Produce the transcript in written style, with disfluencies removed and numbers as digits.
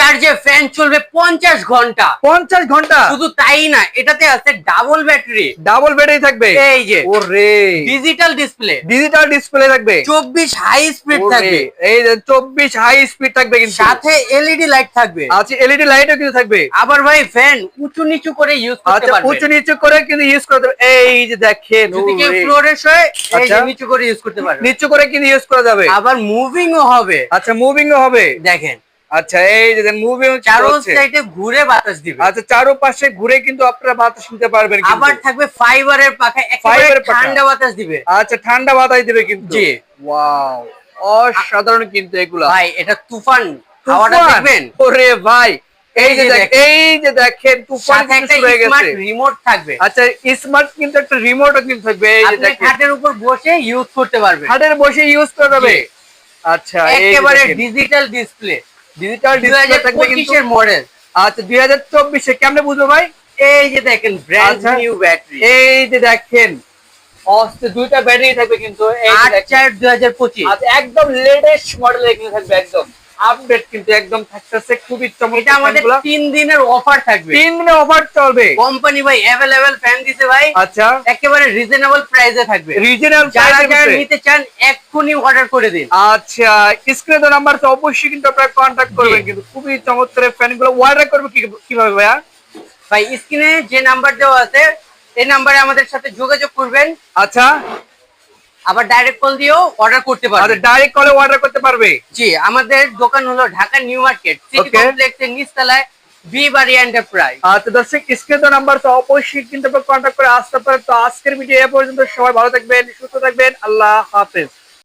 চার্জে ফ্যান চলবে 50 ঘন্টা। 50 ঘন্টা? শুধু তাই না, এটাতে আছে ডাবল ব্যাটারি। ডাবল ব্যাটারি থাকবে? এই যে ওরে, ডিজিটাল ডিসপ্লে। ডিজিটাল ডিসপ্লে থাকবে। 24 হাই স্পিড থাকবে। এই যে 24 হাই স্পিড থাকবে কিন্তু। সাথে এলইডি লাইট থাকবে। আচ্ছা, এলইডি লাইটও কিন্তু থাকবে। আবার ভাই ফ্যান উঁচু নিচু করে ইউজ করতে পারবেন। উঁচু নিচু করে কিন্তু ইউজ করতে পারবেন। এই যে দেখেন, যদি কেউ ফ্লোরে শোয়, এই যে নিচু করে ইউজ করতে পারবেন। নিচু করে কিন্তু ইউজ করা যাবে। আবার মুভিংও হবে। আচ্ছা, মুভিংও হবে। দেখেন, আচ্ছা, এই যে মুভিং চারো সাইডে ঘুরে বাতাস দিবে। আচ্ছা, চারপাশে ঘুরে কিন্তু আপনারা বাতাস নিতে পারবেন। আবার থাকবে ফাইবারের পাখা, একেবারে ঠান্ডা বাতাস দিবে। আচ্ছা, ঠান্ডা বাতাস দিবে কিন্তু। জি, ওয়াও, অসাধারণ কিন্তু এগুলা। ভাই এটা তুফান হাওয়াটা দেখবেন। ওরে ভাই, এই যে দেখেন তুফান কিন্তু শুরু হয়ে গেছে। স্মার্ট রিমোট থাকবে। আচ্ছা, স্মার্ট কিন্তু একটা রিমোটও কিন্তু থাকবে। এই যে দেখেন, খাটের উপর বসে ইউজ করতে পারবেন। খাটের বসে ইউজ করা যাবে। আচ্ছা, একেবারে ডিজিটাল ডিসপ্লে। ডিজিটাল ডিসপ্লে থাকবে কিন্তু। 2025 এর মডেল। আচ্ছা, 2024 এ কেমনে বুঝবো ভাই? এই যে দেখেন ব্র্যান্ড নিউ ব্যাটারি। এই যে দেখেন, দুইটা ব্যাটারি থাকবে কিন্তু। 8/4/2025। আচ্ছা, একদম লেটেস্ট মডেল এখানে থাকবে, একদম আপডেট কিন্তু একদম থাকতেছে। খুবই চমৎকার। এটা আমাদের 3 দিনের অফার থাকবে। 3 দিনের অফার চলবে। কোম্পানি ভাই अवेलेबल ফ্যান দিছে ভাই। আচ্ছা, একেবারে রিজনেবল প্রাইসে থাকবে। রিজনেবল যারা প্রাইসে নিতে চান এক্ষুনি অর্ডার করে দিন। আচ্ছা, স্ক্রিনে নাম্বার তো অবশ্যই কিন্তু আপনারা কন্টাক্ট করবেন কিন্তু। খুবই চমৎকার ফ্যানগুলো অর্ডার করবে কিভাবে ভাইয়া? ভাই স্ক্রিনে যে নাম্বার দেওয়া আছে এই নাম্বারে আমাদের সাথে যোগাযোগ করবেন। আচ্ছা, আবার ডাইরেক্ট কল দিয়েও অর্ডার করতে পারবেন। আচ্ছা, ডাইরেক্ট কলে অর্ডার করতে পারবে। জি, আমাদের দোকান হলো ঢাকা নিউ মার্কেট সিটি কমপ্লেক্সের নিচতলায় বিবাড়ি এন্টারপ্রাইজ। আচ্ছা দর্শক, স্ক্রিনে নাম্বার তো অবশ্যই কিন্তু কন্টাক্ট করে আসতে পারেন। তো আজকের ভিডিও এ পর্যন্ত। সবাই ভালো থাকবেন, সুস্থ থাকবেন। আল্লাহ হাফেজ।